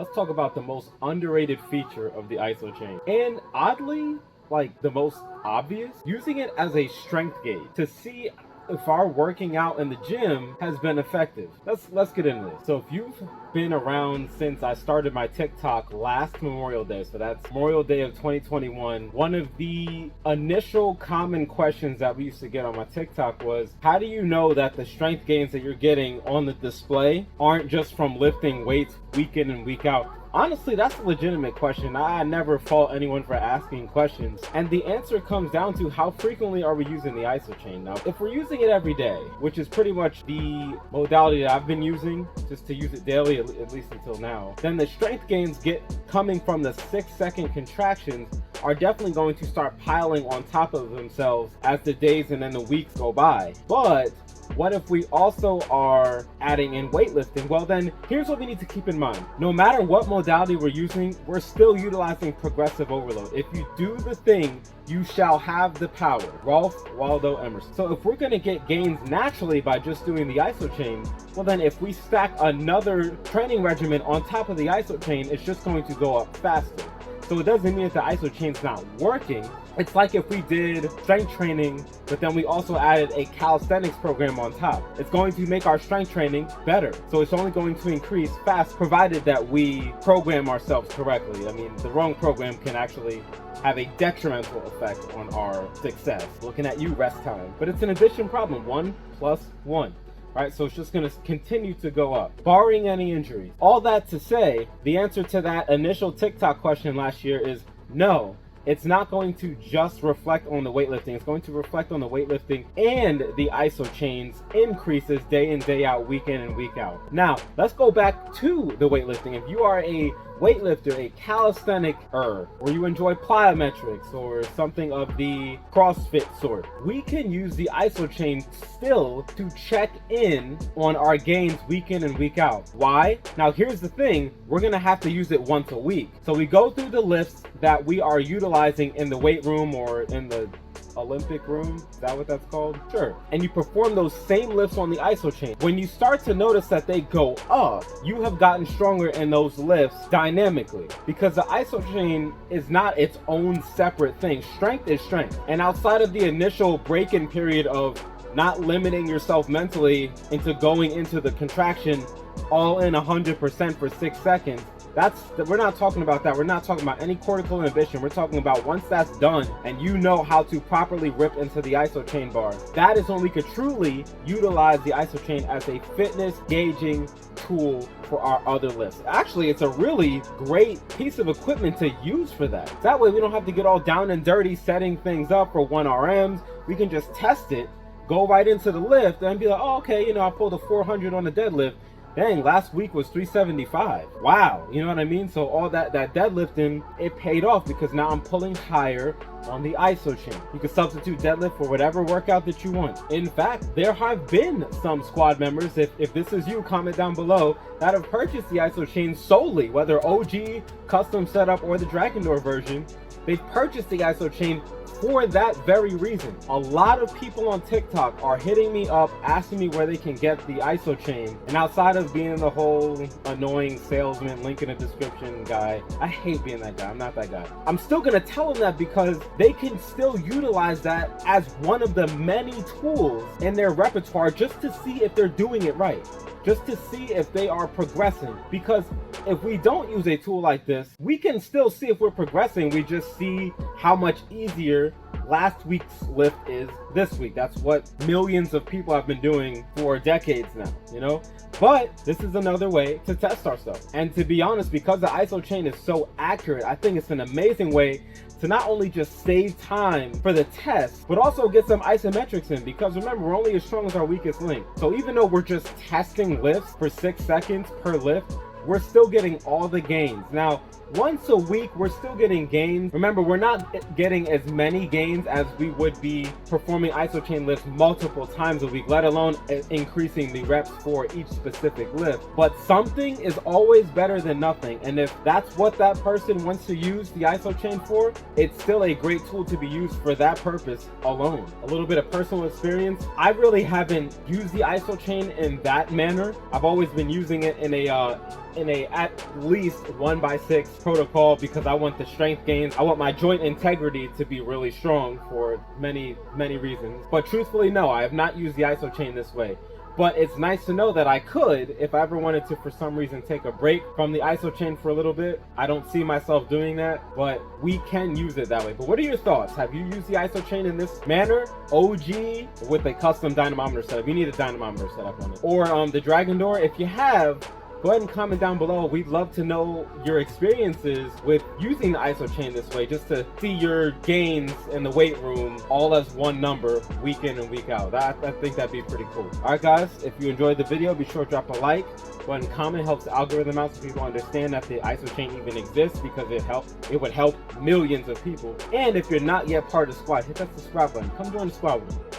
let's talk about the most underrated feature of the Isochain. And oddly, like the most obvious, using it as a strength gauge to see if our working out in the gym has been effective. Let's get into this. So if you've been around since I started my TikTok last Memorial Day, so that's Memorial Day of 2021, one of the initial common questions that we used to get on my TikTok was, how do you know that the strength gains that you're getting on the display aren't just from lifting weights week in and week out? Honestly, that's a legitimate question. I never fault anyone for asking questions. And the answer comes down to how frequently are we using the Isochain. Now, if we're using it every day, which is pretty much the modality that I've been using, just to use it daily, at least until now, then the strength gains coming from the 6-second contractions are definitely going to start piling on top of themselves as the days and then the weeks go by. But what if we also are adding in weightlifting? Well, then here's what we need to keep in mind. No matter what modality we're using, we're still utilizing progressive overload. If you do the thing, you shall have the power. Ralph Waldo Emerson. So if we're going to get gains naturally by just doing the Isochain, well then if we stack another training regimen on top of the Isochain, it's just going to go up faster. So it doesn't mean that the Isochain's not working. It's like if we did strength training, but then we also added a calisthenics program on top. It's going to make our strength training better. So it's only going to increase fast, provided that we program ourselves correctly. I mean, the wrong program can actually have a detrimental effect on our success. Looking at you, rest time. But it's an addition problem, 1 + 1. Right, so it's just going to continue to go up, barring any injuries. All that to say, the answer to that initial TikTok question last year is no. It's not going to just reflect on the weightlifting. It's going to reflect on the weightlifting and the Isochain's increases day in, day out, week in and week out. Now, let's go back to the weightlifting. If you are a weightlifter, a calisthenic-er, or you enjoy plyometrics or something of the CrossFit sort, we can use the Isochain still to check in on our gains week in and week out. Why? Now here's the thing, we're gonna have to use it once a week. So we go through the lifts that we are utilizing in the weight room or in the Olympic room, is that what that's called? Sure. And you perform those same lifts on the Isochain. When you start to notice that they go up, you have gotten stronger in those lifts dynamically, because the Isochain is not its own separate thing. Strength is strength. And outside of the initial break-in period of not limiting yourself mentally into going into the contraction all in 100% for 6 seconds, we're not talking about that. We're not talking about any cortical inhibition. We're talking about once that's done and you know how to properly rip into the Isochain bar, that is when we could truly utilize the Isochain as a fitness gauging tool for our other lifts. Actually, it's a really great piece of equipment to use for that. That way we don't have to get all down and dirty setting things up for 1RMs. We can just test it, go right into the lift and be like, oh, okay, you know, I pulled a 400 on the deadlift. Dang, last week was 375. Wow, you know what I mean? So all that deadlifting, it paid off because now I'm pulling higher on the Isochain. You can substitute deadlift for whatever workout that you want. In fact, there have been some squad members, if this is you, comment down below, that have purchased the Isochain solely, whether OG, custom setup, or the Dragon Door version. They've purchased the Isochain for that very reason. A lot of people on TikTok are hitting me up, asking me where they can get the Isochain. And outside of being the whole annoying salesman, link in the description guy, I hate being that guy. I'm not that guy. I'm still gonna tell them that because they can still utilize that as one of the many tools in their repertoire just to see if they're doing it right. Just to see if they are progressing. Because if we don't use a tool like this, we can still see if we're progressing. We just see how much easier last week's lift is this week. That's what millions of people have been doing for decades now, you know? But this is another way to test ourselves. And to be honest, because the Isochain is so accurate, I think it's an amazing way to not only just save time for the test, but also get some isometrics in, because remember, we're only as strong as our weakest link. So even though we're just testing lifts for 6 seconds per lift, we're still getting all the gains. Now, once a week, we're still getting gains. Remember, we're not getting as many gains as we would be performing Isochain lifts multiple times a week, let alone increasing the reps for each specific lift. But something is always better than nothing. And if that's what that person wants to use the Isochain for, it's still a great tool to be used for that purpose alone. A little bit of personal experience. I really haven't used the Isochain in that manner. I've always been using it in a in a at least 1x6 protocol because I want the strength gains. I want my joint integrity to be really strong for many reasons. But truthfully, no, I have not used the Isochain this way. But it's nice to know that I could, if I ever wanted to for some reason take a break from the Isochain for a little bit. I don't see myself doing that, but we can use it that way. But what are your thoughts? Have you used the Isochain in this manner? OG with a custom dynamometer setup. You need a dynamometer setup on it. Or the Dragon Door, if you have, go ahead and comment down below. We'd love to know your experiences with using the Isochain this way, just to see your gains in the weight room all as one number week in and week out. I think that'd be pretty cool. All right, guys, if you enjoyed the video, be sure to drop a like. Go ahead and comment. It helps the algorithm out so people understand that the Isochain even exists, because it would help millions of people. And if you're not yet part of the squad, hit that subscribe button. Come join the squad with me.